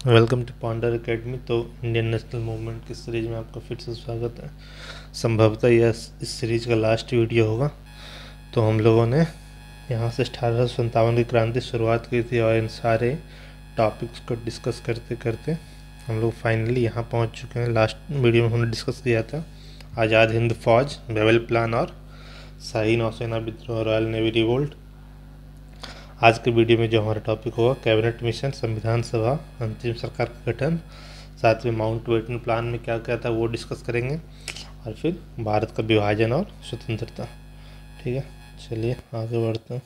Welcome to Pandar academy. तो Indian national movement की series में आपका फिर से स्वागत है। संभवतः यह इस सीरीज का लास्ट वीडियो होगा। तो हम लोगों ने यहाँ से 1857 की क्रांति शुरुआत की थी और इन सारे टॉपिक्स को डिस्कस करते करते हम लोग फाइनली यहाँ पहुँच चुके हैं। लास्ट वीडियो में हमने डिस्कस किया था आज़ाद हिंद फौज, बेवल प्लान और शाही नौसेना विद्रोह, रॉयल नेवी रिवोल्ट। आज के वीडियो में जो हमारा टॉपिक होगा कैबिनेट मिशन, संविधान सभा, अंतिम सरकार का गठन, साथ में माउंटबेटन प्लान में क्या क्या था वो डिस्कस करेंगे और फिर भारत का विभाजन और स्वतंत्रता। ठीक है, चलिए आगे बढ़ते हैं।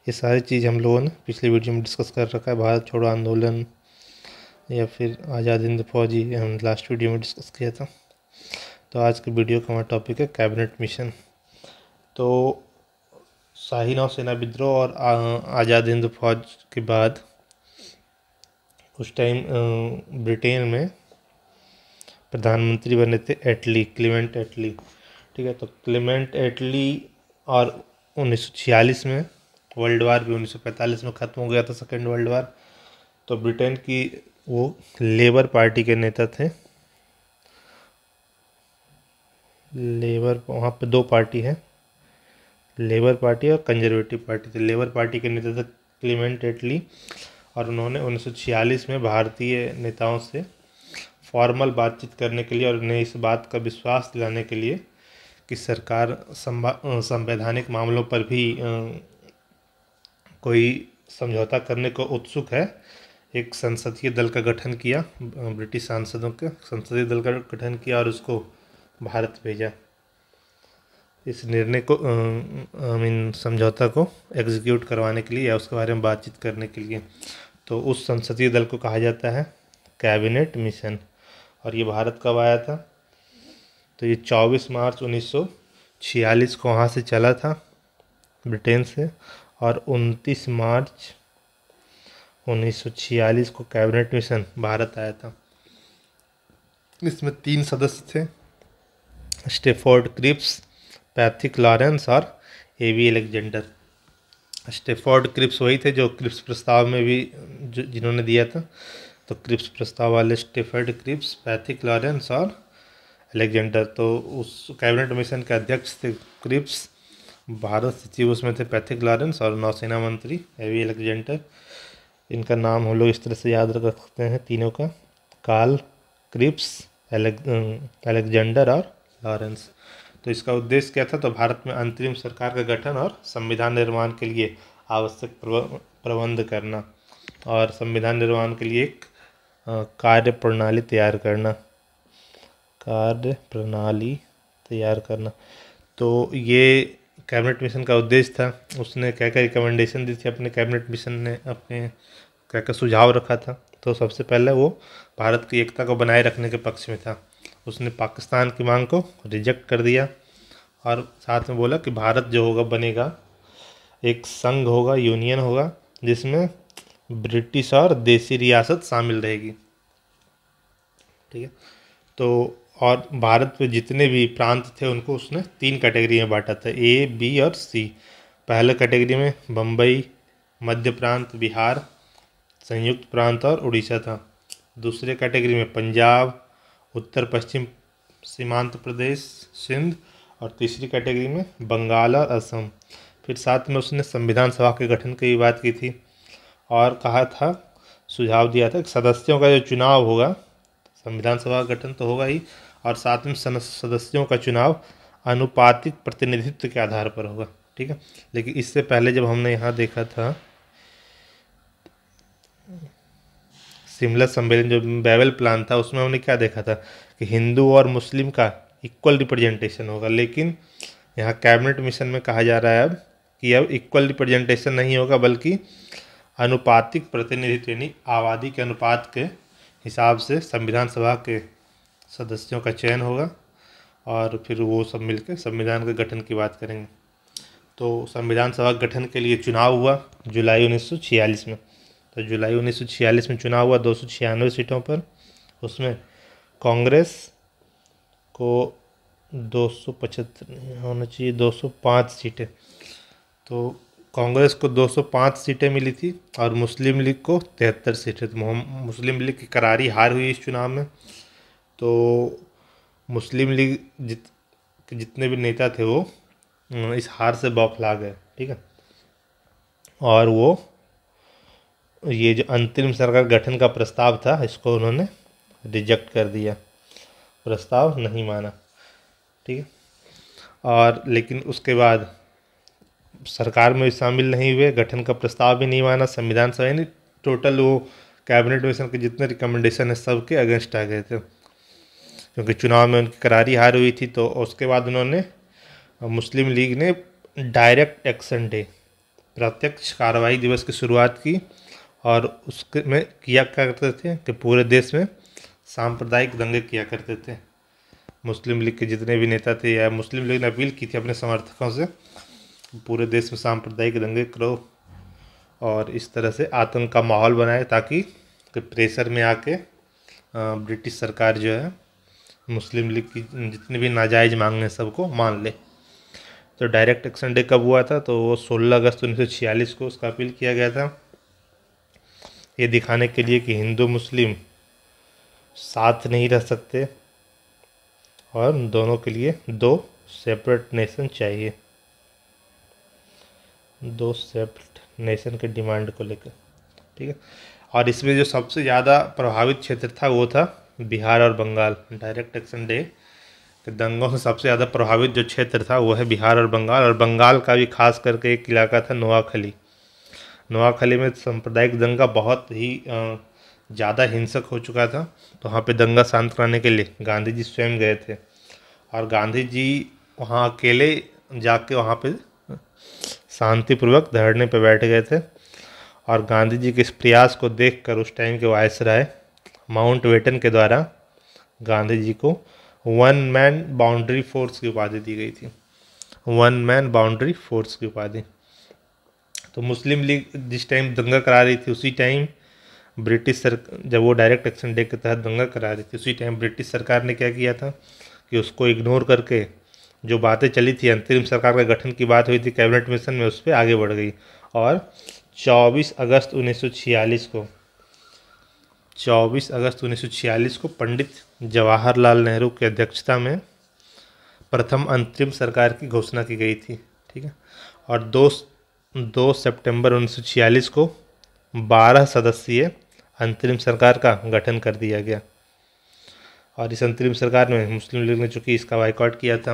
ये सारी चीज़ हम लोगों ने पिछले वीडियो में डिस्कस कर रखा है। भारत छोड़ो आंदोलन या फिर आज़ाद हिंद फौज, ये हम लास्ट वीडियो में डिस्कस किया था। तो आज के वीडियो का हमारा टॉपिक है कैबिनेट मिशन। तो शाही नौसेना विद्रोह और आज़ाद हिंद फौज के बाद उस टाइम ब्रिटेन में प्रधानमंत्री बने थे एटली, क्लेमेंट एटली। ठीक है, तो क्लेमेंट एटली और 1946 में वर्ल्ड वार भी 1945 में ख़त्म हो गया था, सेकेंड वर्ल्ड वार। तो ब्रिटेन की वो लेबर पार्टी के नेता थे। लेबर, वहाँ पे दो पार्टी है, लेबर पार्टी और कंजर्वेटिव पार्टी थे। लेबर पार्टी के नेता थे क्लेमेंट एटली और उन्होंने 1946 में भारतीय नेताओं से फॉर्मल बातचीत करने के लिए और उन्हें इस बात का विश्वास दिलाने के लिए कि सरकार संवैधानिक मामलों पर भी कोई समझौता करने को उत्सुक है, एक संसदीय दल का गठन किया। ब्रिटिश सांसदों के संसदीय दल का गठन किया और उसको भारत भेजा इस निर्णय को समझौता को एग्जीक्यूट करवाने के लिए या उसके बारे में बातचीत करने के लिए। तो उस संसदीय दल को कहा जाता है कैबिनेट मिशन। और ये भारत कब आया था? तो ये 24 मार्च 1946 को वहाँ से चला था ब्रिटेन से और 29 मार्च 1946 को कैबिनेट मिशन भारत आया था। इसमें 3 सदस्य थे, स्टेफोर्ड क्रिप्स, पैथिक लॉरेंस और एवी अलेक्जेंडर। स्टेफोर्ड क्रिप्स वही थे जो क्रिप्स प्रस्ताव में भी जिन्होंने दिया था। तो क्रिप्स प्रस्ताव वाले स्टेफोर्ड क्रिप्स, पैथिक लॉरेंस और अलेक्जेंडर। तो उस कैबिनेट मिशन के अध्यक्ष थे क्रिप्स, भारत सचिव उसमें थे पैथिक लॉरेंस और नौसेना मंत्री एवी अलेक्जेंडर। इनका नाम हम लोग इस तरह से याद रख सकते हैं तीनों का, कार्ल, क्रिप्स, अलेक्जेंडर और लॉरेंस। तो इसका उद्देश्य क्या था? तो भारत में अंतरिम सरकार का गठन और संविधान निर्माण के लिए आवश्यक प्रबंध करना और संविधान निर्माण के लिए एक कार्य प्रणाली तैयार करना, कार्य प्रणाली तैयार करना। तो ये कैबिनेट मिशन का उद्देश्य था। उसने क्या क्या रिकमेंडेशन दी थी अपने कैबिनेट मिशन ने, अपने क्या क्या सुझाव रखा था? तो सबसे पहले वो भारत की एकता को बनाए रखने के पक्ष में था। उसने पाकिस्तान की मांग को रिजेक्ट कर दिया और साथ में बोला कि भारत जो होगा बनेगा एक संघ होगा, यूनियन होगा, जिसमें ब्रिटिश और देसी रियासत शामिल रहेगी। ठीक है, तो और भारत में जितने भी प्रांत थे उनको उसने 3 कैटेगरी में बांटा था, ए, बी और सी। पहले कैटेगरी में बम्बई, मध्य प्रांत, बिहार, संयुक्त प्रांत और उड़ीसा था। दूसरे कैटेगरी में पंजाब, उत्तर पश्चिम सीमांत प्रदेश, सिंध और तीसरी कैटेगरी में बंगाल और असम। फिर साथ में उसने संविधान सभा के गठन की बात की थी और कहा था, सुझाव दिया था कि सदस्यों का जो चुनाव होगा, संविधान सभा का गठन तो होगा ही और साथ में सदस्यों का चुनाव अनुपातिक प्रतिनिधित्व के आधार पर होगा। ठीक है, लेकिन इससे पहले जब हमने यहाँ देखा था शिमला सम्मेलन, जो बेवल प्लान था, उसमें हमने क्या देखा था कि हिंदू और मुस्लिम का इक्वल रिप्रेजेंटेशन होगा। लेकिन यहाँ कैबिनेट मिशन में कहा जा रहा है अब कि अब इक्वल रिप्रेजेंटेशन नहीं होगा बल्कि अनुपातिक प्रतिनिधित्व, यानी आबादी के अनुपात के हिसाब से संविधान सभा के सदस्यों का चयन होगा और फिर वो सब मिलकर संविधान के गठन की बात करेंगे। तो संविधान सभा गठन के लिए चुनाव हुआ जुलाई 1946 में। तो जुलाई 1946 में चुनाव हुआ 296 सीटों पर। उसमें कांग्रेस को 275 होना चाहिए, 205 सीटें। तो कांग्रेस को 205 सीटें मिली थी और मुस्लिम लीग को 73 सीटें थी। मुस्लिम लीग की करारी हार हुई इस चुनाव में। तो मुस्लिम लीग जितने भी नेता थे वो इस हार से बौखला गए। ठीक है, और वो ये जो अंतरिम सरकार गठन का प्रस्ताव था इसको उन्होंने रिजेक्ट कर दिया, प्रस्ताव नहीं माना। ठीक है, और लेकिन उसके बाद सरकार में भी शामिल नहीं हुए, गठन का प्रस्ताव भी नहीं माना, संविधान सभा यानी टोटल वो कैबिनेट मिशन के जितने रिकमेंडेशन है सबके अगेंस्ट आ गए थे, क्योंकि चुनाव में उनकी करारी हार हुई थी। तो उसके बाद उन्होंने मुस्लिम लीग ने डायरेक्ट एक्शन डे, प्रत्यक्ष कार्रवाई दिवस की शुरुआत की और उसके में किया क्या करते थे कि पूरे देश में सांप्रदायिक दंगे किया करते थे। मुस्लिम लीग के जितने भी नेता थे या मुस्लिम लीग ने अपील की थी अपने समर्थकों से पूरे देश में सांप्रदायिक दंगे करो और इस तरह से आतंक का माहौल बनाए ताकि प्रेशर में आके ब्रिटिश सरकार जो है मुस्लिम लीग की जितनी भी नाजायज़ मांगें सबको मान ले। तो डायरेक्ट एक्शन डे कब हुआ था? तो वो 16 अगस्त 1946 को उसका अपील किया गया था, ये दिखाने के लिए कि हिंदू मुस्लिम साथ नहीं रह सकते और दोनों के लिए दो सेपरेट नेशन चाहिए, दो सेपरेट नेशन के डिमांड को लेकर। ठीक है, और इसमें जो सबसे ज़्यादा प्रभावित क्षेत्र था वो था बिहार और बंगाल। डायरेक्ट एक्शन डे के दंगों से सबसे ज़्यादा प्रभावित जो क्षेत्र था वो है बिहार और बंगाल का भी खास करके एक इलाका था नोआखली। नोआखली में सांप्रदायिक दंगा बहुत ही ज़्यादा हिंसक हो चुका था, तो वहाँ पे दंगा शांत कराने के लिए गांधी जी स्वयं गए थे और गांधी जी वहाँ अकेले जाके वहाँ पे शांतिपूर्वक धरने पे बैठ गए थे और गांधी जी के इस प्रयास को देखकर उस टाइम के वायसराय माउंट बेटन के द्वारा गांधी जी को वन मैन बाउंड्री फोर्स की उपाधि दी गई थी, वन मैन बाउंड्री फोर्स की उपाधि। तो मुस्लिम लीग जिस टाइम दंगा करा रही थी उसी टाइम जब वो डायरेक्ट एक्शन डे के तहत दंगा करा रही थी उसी टाइम ब्रिटिश सरकार ने क्या किया था कि उसको इग्नोर करके जो बातें चली थी अंतरिम सरकार के गठन की बात हुई थी कैबिनेट मिशन में, उस पर आगे बढ़ गई और 24 अगस्त 1946 को पंडित जवाहरलाल नेहरू की अध्यक्षता में प्रथम अंतरिम सरकार की घोषणा की गई थी। ठीक है, और 2 सितंबर 1946 को 12 सदस्यीय अंतरिम सरकार का गठन कर दिया गया और इस अंतरिम सरकार में मुस्लिम लीग ने चूँकि इसका बाइकआउट किया था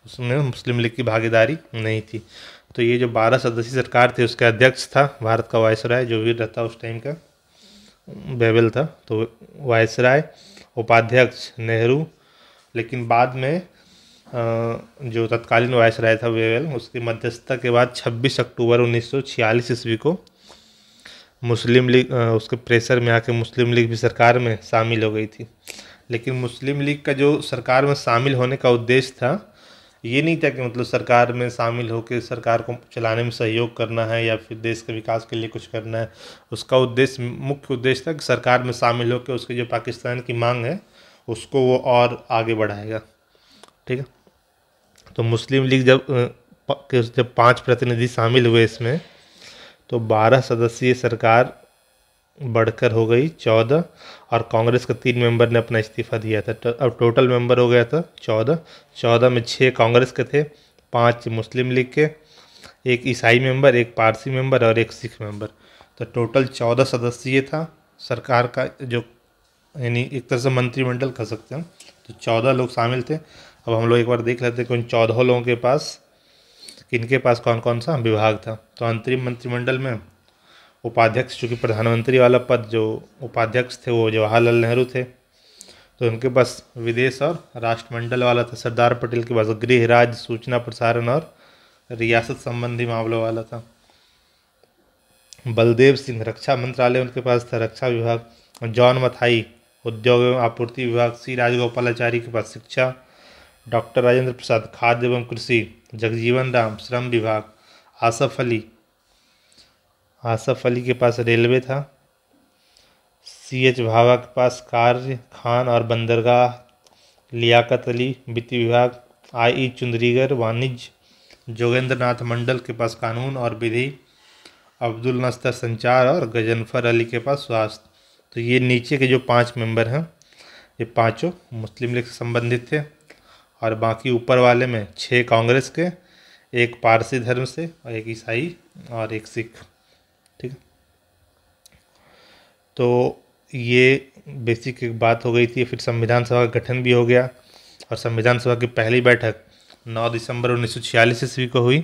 उसमें मुस्लिम लीग की भागीदारी नहीं थी। तो ये जो 12 सदस्यीय सरकार थी उसका अध्यक्ष था भारत का वायसराय जो भी रहता उस टाइम का बेबल था, तो वायसराय, उपाध्यक्ष नेहरू, लेकिन बाद में जो तत्कालीन वायसराय था बेबल उसकी मध्यस्थता के बाद 26 अक्टूबर 1946 ईस्वी को मुस्लिम लीग उसके प्रेशर में आके मुस्लिम लीग भी सरकार में शामिल हो गई थी। लेकिन मुस्लिम लीग का जो सरकार में शामिल होने का उद्देश्य था ये नहीं था कि मतलब सरकार में शामिल होकर सरकार को चलाने में सहयोग करना है या फिर देश के विकास के लिए कुछ करना है। उसका उद्देश्य, मुख्य उद्देश्य था कि सरकार में शामिल होकर उसकी जो पाकिस्तान की मांग है उसको वो और आगे बढ़ाएगा। ठीक है, तो मुस्लिम लीग जब 5 प्रतिनिधि शामिल हुए इसमें तो 12 सदस्यीय सरकार बढ़कर हो गई 14 और कांग्रेस के 3 मेंबर ने अपना इस्तीफा दिया था। तो अब टोटल मेंबर हो गया था 14 में 6 कांग्रेस के थे, 5 मुस्लिम लीग के, एक ईसाई मेंबर, एक पारसी मेंबर और एक सिख मेंबर। तो टोटल 14 सदस्यीय था सरकार का, जो यानी एक तरह से मंत्रिमंडल कह सकते हैं। तो 14 लोग शामिल थे। अब हम लोग एक बार देख लेते हैं कि उन 14 लोगों के पास किनके पास कौन कौन सा विभाग था। तो अंतरिम मंत्रिमंडल में उपाध्यक्ष, चूँकि प्रधानमंत्री वाला पद जो उपाध्यक्ष थे वो जवाहरलाल नेहरू थे, तो उनके पास विदेश और राष्ट्रमंडल वाला था। सरदार पटेल के पास गृह, राज्य, सूचना प्रसारण और रियासत संबंधी मामलों वाला था। बलदेव सिंह रक्षा मंत्रालय उनके पास था, रक्षा विभाग। जॉन मथाई उद्योग एवं आपूर्ति विभाग। सी राजगोपालाचारी के पास शिक्षा। डॉक्टर राजेंद्र प्रसाद खाद्य एवं कृषि। जगजीवन राम श्रम विभाग। आसफ अली के पास रेलवे था। CH भाभा के पास कार्य, खान और बंदरगाह। लियाकत अली वित्त विभाग। IE चुंदरीगर वाणिज्य। जोगेंद्र नाथ मंडल के पास कानून और विधि, अब्दुल नस्तर संचार और गजनफर अली के पास स्वास्थ्य। तो ये नीचे के जो 5 मेंबर हैं ये पांचों मुस्लिम लीग से संबंधित थे, और बाकी ऊपर वाले में 6 कांग्रेस के, एक पारसी धर्म से और एक ईसाई और एक सिख। ठीक है, तो ये बेसिक एक बात हो गई थी। फिर संविधान सभा का गठन भी हो गया, और संविधान सभा की पहली बैठक 9 दिसंबर 1946 ईस्वी को हुई,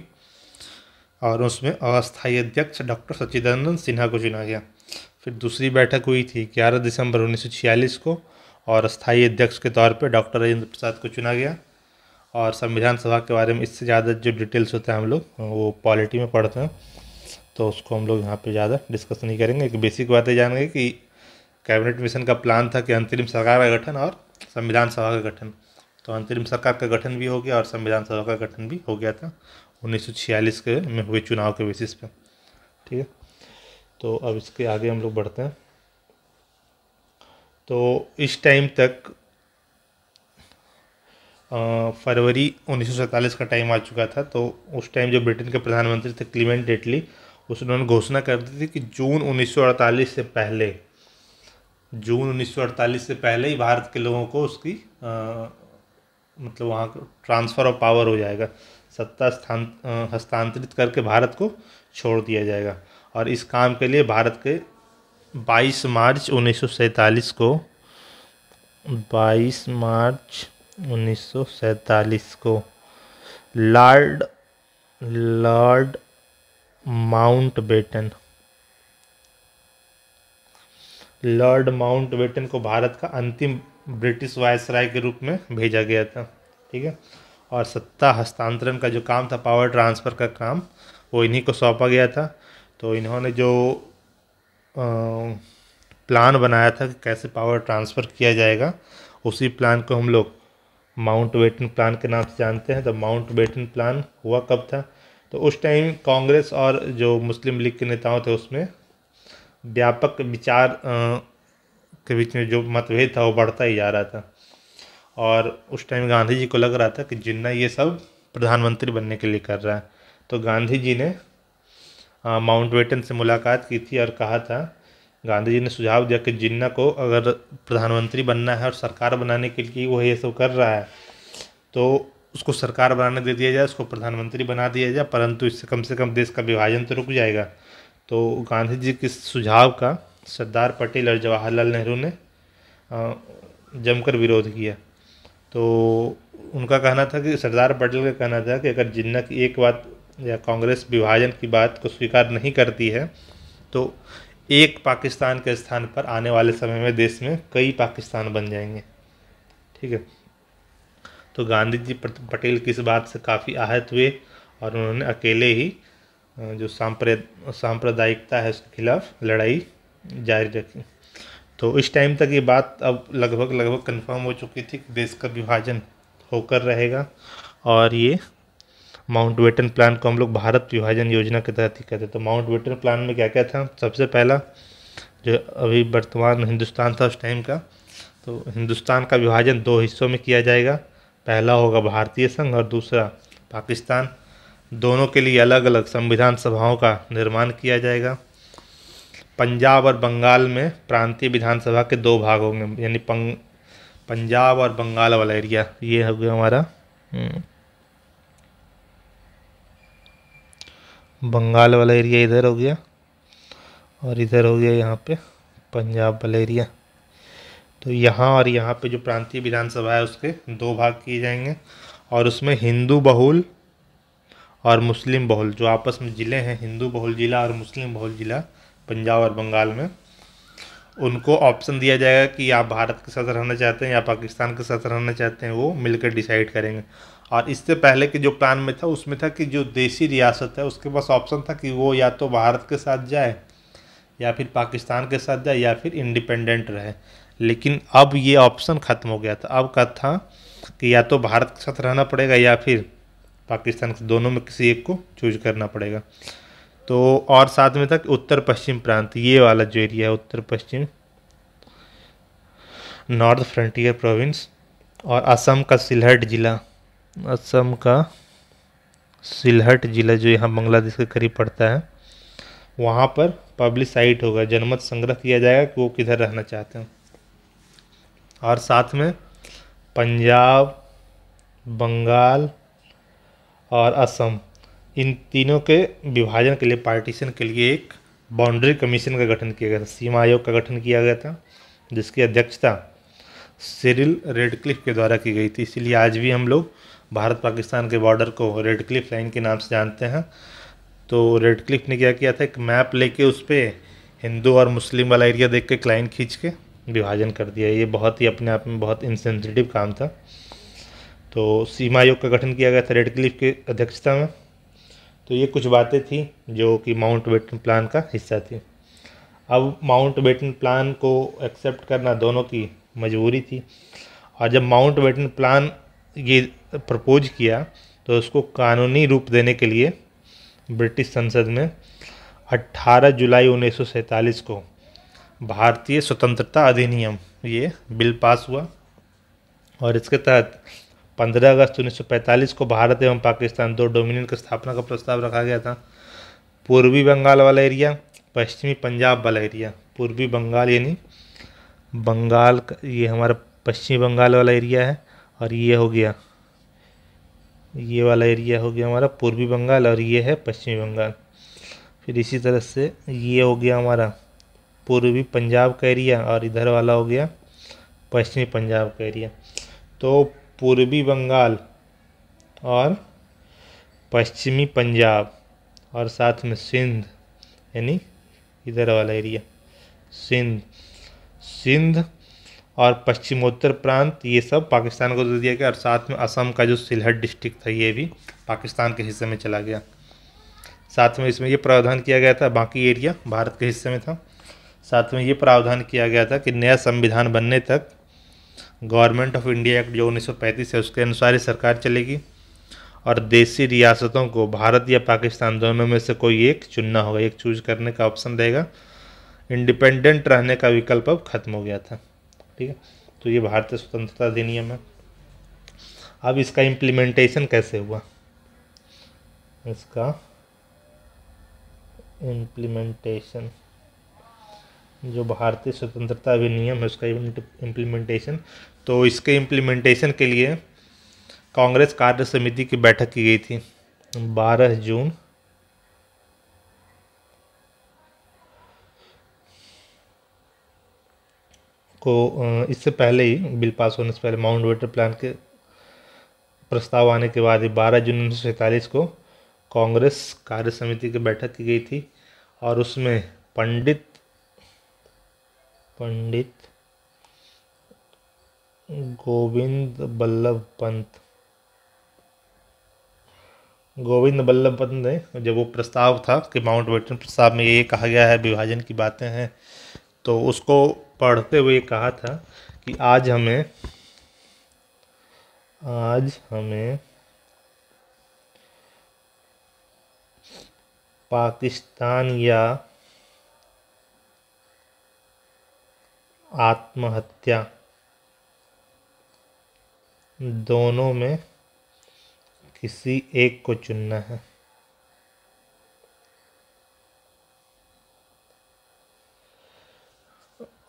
और उसमें अस्थायी अध्यक्ष डॉक्टर सच्चिदानंद सिन्हा को चुना गया। फिर दूसरी बैठक हुई थी 11 दिसंबर 1946 को, और अस्थायी अध्यक्ष के तौर पे डॉक्टर राजेंद्र प्रसाद को चुना गया। और संविधान सभा के बारे में इससे ज़्यादा जो डिटेल्स होता है हम लोग वो पॉलिटी में पढ़ते हैं, तो उसको हम लोग यहाँ पे ज़्यादा डिस्कस नहीं करेंगे। एक बेसिक बातें जानेंगे कि कैबिनेट मिशन का प्लान था कि अंतरिम सरकार का गठन और संविधान सभा का गठन। तो अंतरिम सरकार का गठन भी हो गया और संविधान सभा का गठन भी हो गया था 1946 के में हुए चुनाव के बेसिस पे। ठीक है, तो अब इसके आगे हम लोग बढ़ते हैं। तो इस टाइम तक फरवरी 1947 का टाइम आ चुका था। तो उस टाइम जो ब्रिटेन के प्रधानमंत्री थे क्लीमेंट एटली, उन्होंने घोषणा कर दी थी कि जून 1948 से पहले ही भारत के लोगों को उसकी मतलब वहाँ ट्रांसफ़र ऑफ पावर हो जाएगा, सत्ता हस्तांतरित करके भारत को छोड़ दिया जाएगा। और इस काम के लिए भारत के 22 मार्च 1947 को लॉर्ड माउंटबेटन को भारत का अंतिम ब्रिटिश वायसराय के रूप में भेजा गया था। ठीक है, और सत्ता हस्तांतरण का जो काम था, पावर ट्रांसफ़र का काम, वो इन्हीं को सौंपा गया था। तो इन्होंने जो प्लान बनाया था कि कैसे पावर ट्रांसफ़र किया जाएगा, उसी प्लान को हम लोग माउंटबेटन प्लान के नाम से जानते हैं। तो माउंटबेटन प्लान हुआ कब था? तो उस टाइम कांग्रेस और जो मुस्लिम लीग के नेताओं थे उसमें व्यापक विचार के बीच में जो मतभेद था वो बढ़ता ही जा रहा था। और उस टाइम गांधी जी को लग रहा था कि जिन्ना ये सब प्रधानमंत्री बनने के लिए कर रहा है। तो गांधी जी ने माउंटबेटन से मुलाकात की थी और कहा था, गांधी जी ने सुझाव दिया कि जिन्ना को अगर प्रधानमंत्री बनना है और सरकार बनाने के लिए वो ये सब कर रहा है, तो उसको सरकार बनाने दे दिया जाए, उसको प्रधानमंत्री बना दिया जाए, परंतु इससे कम से कम देश का विभाजन तो रुक जाएगा। तो गांधी जी के सुझाव का सरदार पटेल और जवाहरलाल नेहरू ने जमकर विरोध किया। तो उनका कहना था कि सरदार पटेल का कहना था कि अगर जिन्ना की एक बात या कांग्रेस विभाजन की बात को स्वीकार नहीं करती है, तो एक पाकिस्तान के स्थान पर आने वाले समय में देश में कई पाकिस्तान बन जाएंगे। ठीक है, तो गांधी जी पटेल की इस बात से काफ़ी आहत हुए और उन्होंने अकेले ही जो सांप्रदायिकता है उसके खिलाफ लड़ाई जारी रखी। तो इस टाइम तक ये बात अब लगभग कंफर्म हो चुकी थी कि देश का विभाजन होकर रहेगा, और ये माउंटबेटन प्लान को हम लोग भारत विभाजन योजना के तहत ही कहते हैं। तो माउंटबेटन प्लान में क्या क्या था? सबसे पहला जो अभी वर्तमान हिंदुस्तान था उस टाइम का, तो हिंदुस्तान का विभाजन 2 हिस्सों में किया जाएगा। पहला होगा भारतीय संघ और दूसरा पाकिस्तान। दोनों के लिए अलग अलग संविधान सभाओं का निर्माण किया जाएगा। पंजाब और बंगाल में प्रांतीय विधानसभा के 2 भाग होंगे, यानी पंजाब और बंगाल वाला एरिया ये हो गया हमारा बंगाल वाला एरिया, इधर हो गया, और इधर हो गया यहाँ पे पंजाब वाला एरिया। तो यहाँ और यहाँ पे जो प्रांतीय विधानसभा है उसके 2 भाग किए जाएंगे, और उसमें हिंदू बहुल और मुस्लिम बहुल जो आपस में ज़िले हैं, हिंदू बहुल जिला और मुस्लिम बहुल जिला पंजाब और बंगाल में, उनको ऑप्शन दिया जाएगा कि आप भारत के साथ रहना चाहते हैं या पाकिस्तान के साथ रहना चाहते हैं, वो मिलकर डिसाइड करेंगे। और इससे पहले के जो प्लान में था उसमें था कि जो देशी रियासत है उसके पास ऑप्शन था कि वो या तो भारत के साथ जाए या फिर पाकिस्तान के साथ जाए या फिर इंडिपेंडेंट रहे। लेकिन अब ये ऑप्शन ख़त्म हो गया था। अब का था कि या तो भारत के साथ रहना पड़ेगा या फिर पाकिस्तान के, दोनों में किसी एक को चूज करना पड़ेगा। तो और साथ में था कि उत्तर पश्चिम प्रांत, ये वाला जो एरिया है उत्तर पश्चिम नॉर्थ फ्रंटियर प्रोविंस, और असम का सिलहट जिला, असम का सिलहट जिला जो यहाँ बांग्लादेश के करीब पड़ता है, वहाँ पर पब्लिसाइट होगा, जनमत संग्रह किया जाएगा कि वो किधर रहना चाहते हैं। और साथ में पंजाब, बंगाल और असम, इन तीनों के विभाजन के लिए, पार्टीशन के लिए एक बाउंड्री कमीशन का गठन किया गया था, सीमा आयोग का गठन किया गया था, जिसकी अध्यक्षता सिरिल रेडक्लिफ के द्वारा की गई थी। इसीलिए आज भी हम लोग भारत पाकिस्तान के बॉर्डर को रेडक्लिफ लाइन के नाम से जानते हैं। तो रेडक्लिफ ने क्या किया था, एक मैप लेके उस पर हिंदू और मुस्लिम वाला एरिया देख के एक लाइन खींच के विभाजन कर दिया। ये बहुत ही अपने आप में बहुत इनसेंसिटिव काम था। तो सीमा आयोग का गठन किया गया था रेडक्लिफ की अध्यक्षता में। तो ये कुछ बातें थी जो कि माउंटबेटन प्लान का हिस्सा थी। अब माउंटबेटन प्लान को एक्सेप्ट करना दोनों की मजबूरी थी, और जब माउंटबेटन प्लान ये प्रपोज किया तो उसको कानूनी रूप देने के लिए ब्रिटिश संसद में 18 जुलाई 1947 को भारतीय स्वतंत्रता अधिनियम ये बिल पास हुआ, और इसके तहत 15 अगस्त 1945 को भारत एवं पाकिस्तान दो डोमिनियन की स्थापना का प्रस्ताव रखा गया था। पूर्वी बंगाल वाला एरिया, पश्चिमी पंजाब वाला एरिया। पूर्वी बंगाल यानी बंगाल का, ये हमारा पश्चिमी बंगाल वाला एरिया है, और ये हो गया, ये वाला एरिया हो गया हमारा पूर्वी बंगाल, और ये है पश्चिमी बंगाल। फिर इसी तरह से ये हो गया हमारा पूर्वी पंजाब का एरिया, और इधर वाला हो गया पश्चिमी पंजाब का एरिया। तो पूर्वी बंगाल और पश्चिमी पंजाब और साथ में सिंध यानी इधर वाला एरिया सिंध और पश्चिमोत्तर प्रांत, ये सब पाकिस्तान को दे दिया गया। और साथ में असम का जो सिलहट डिस्ट्रिक्ट था ये भी पाकिस्तान के हिस्से में चला गया। साथ में इसमें ये प्रावधान किया गया था, बाकी एरिया भारत के हिस्से में था। साथ में ये प्रावधान किया गया था कि नया संविधान बनने तक गवर्नमेंट ऑफ इंडिया एक्ट जो 1935 है उसके अनुसार ही सरकार चलेगी, और देशी रियासतों को भारत या पाकिस्तान दोनों में से कोई एक चुनना होगा, एक चूज करने का ऑप्शन रहेगा। इंडिपेंडेंट रहने का विकल्प अब खत्म हो गया था। ठीक है, तो ये भारतीय स्वतंत्रता अधिनियम है। अब इसका इम्प्लीमेंटेशन कैसे हुआ, इसका इम्प्लीमेंटेशन, जो भारतीय स्वतंत्रता अधिनियम है उसका इम्प्लीमेंटेशन। तो इसके इम्प्लीमेंटेशन के लिए कांग्रेस कार्य समिति की बैठक की गई थी 12 जून को। इससे पहले ही बिल पास होने से पहले, माउंटबेटन प्लान के प्रस्ताव आने के बाद ही 12 जून 1947 को कांग्रेस कार्य समिति की बैठक की गई थी, और उसमें पंडित गोविंद बल्लभ पंत ने, जब वो प्रस्ताव था कि माउंटबेटन प्रस्ताव में ये कहा गया है विभाजन की बातें हैं, तो उसको पढ़ते हुए कहा था कि आज हमें पाकिस्तान या आत्महत्या दोनों में किसी एक को चुनना है।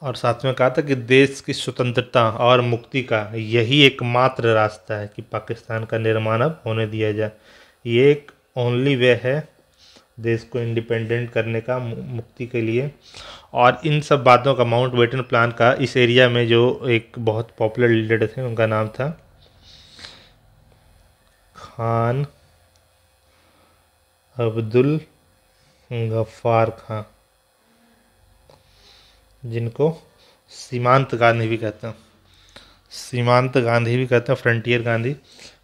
और साथ में कहा था कि देश की स्वतंत्रता और मुक्ति का यही एकमात्र रास्ता है कि पाकिस्तान का निर्माण अब होने दिया जाए। ये एक ओनली वे है देश को इंडिपेंडेंट करने का, मुक्ति के लिए। और इन सब बातों का माउंटबेटन प्लान का इस एरिया में जो एक बहुत पॉपुलर लीडर थे उनका नाम था खान अब्दुल गफ्फार खां, जिनको सीमांत गांधी भी कहते हैं, फ्रंटियर गांधी।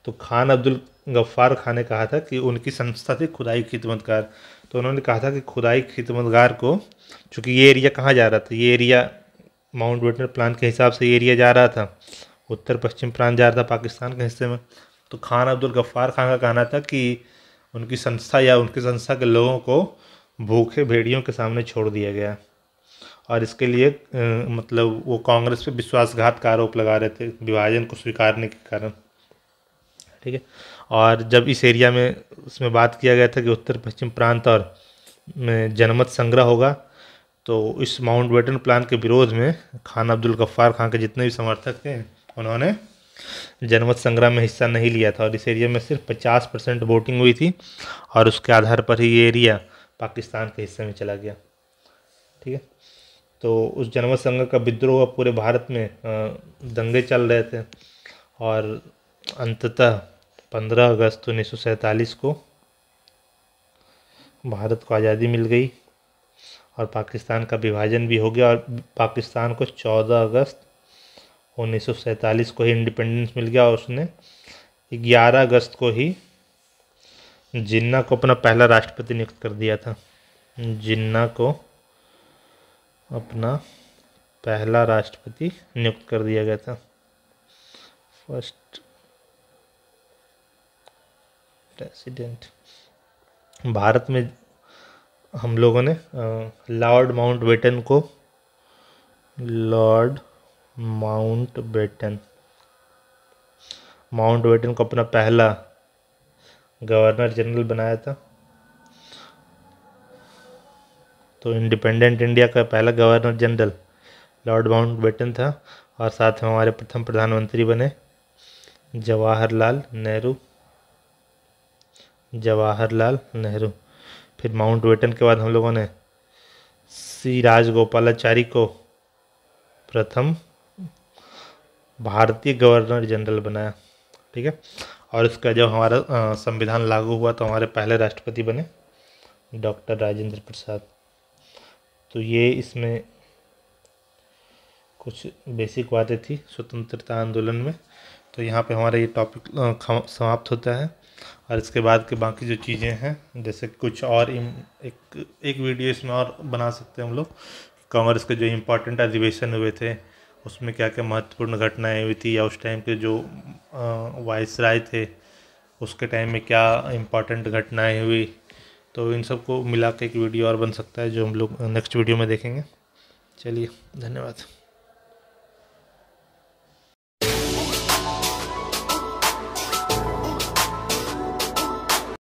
तो खान अब्दुल गफ्फार खान ने कहा था कि उनकी संस्था थी खुदाई खिदमतगार। तो उन्होंने कहा था कि खुदाई खिदमतगार को, चूँकि ये एरिया कहाँ जा रहा था, ये एरिया माउंटबेटन प्लान के हिसाब से ये एरिया जा रहा था उत्तर पश्चिम प्रांत जा रहा था पाकिस्तान के हिस्से में। तो खान अब्दुल गफ्फार खान का कहना था कि उनकी संस्था या उनकी संस्था के लोगों को भूखे भेड़ियों के सामने छोड़ दिया गया, और इसके लिए मतलब वो कांग्रेस पे विश्वासघात का आरोप लगा रहे थे विभाजन को स्वीकारने के कारण। ठीक है। और जब इस एरिया में उसमें बात किया गया था कि उत्तर पश्चिम प्रांत और में जनमत संग्रह होगा, तो इस माउंटबेटन प्लान के विरोध में खान अब्दुल गफ्फार खान के जितने भी समर्थक थे उन्होंने जनमत संग्रह में हिस्सा नहीं लिया था, और इस एरिया में सिर्फ 50% वोटिंग हुई थी, और उसके आधार पर ही ये एरिया पाकिस्तान के हिस्से में चला गया। ठीक है। तो उस जनमत संग्रह का विद्रोह पूरे भारत में दंगे चल रहे थे, और अंततः 15 अगस्त 1947 को भारत को आज़ादी मिल गई और पाकिस्तान का विभाजन भी हो गया, और पाकिस्तान को 14 अगस्त 1947 को ही इंडिपेंडेंस मिल गया, और उसने 11 अगस्त को ही जिन्ना को अपना पहला राष्ट्रपति नियुक्त कर दिया था। जिन्ना को अपना पहला राष्ट्रपति नियुक्त कर दिया गया था, फर्स्ट प्रेसिडेंट। भारत में हम लोगों ने लॉर्ड माउंटबेटन को अपना पहला गवर्नर जनरल बनाया था। तो इंडिपेंडेंट इंडिया का पहला गवर्नर जनरल लॉर्ड माउंटबेटन था, और साथ में हमारे प्रथम प्रधानमंत्री बने जवाहरलाल नेहरू। फिर माउंटबेटन के बाद हम लोगों ने सी राजगोपालाचारी को प्रथम भारतीय गवर्नर जनरल बनाया। ठीक है। और इसका जब हमारा संविधान लागू हुआ तो हमारे पहले राष्ट्रपति बने डॉक्टर राजेंद्र प्रसाद। तो ये इसमें कुछ बेसिक बातें थी स्वतंत्रता आंदोलन में। तो यहाँ पे हमारा ये टॉपिक समाप्त होता है, और इसके बाद के बाकी जो चीज़ें हैं, जैसे कुछ और एक वीडियो इसमें और बना सकते हैं हम लोग, कांग्रेस के जो इम्पोर्टेंट अधिवेशन हुए थे उसमें क्या क्या महत्वपूर्ण घटनाएं हुई थी, या उस टाइम के जो वाइसराय थे उसके टाइम में क्या इम्पोर्टेंट घटनाएं हुई। तो इन सब को मिला के एक वीडियो और बन सकता है जो हम लोग नेक्स्ट वीडियो में देखेंगे। चलिए, धन्यवाद।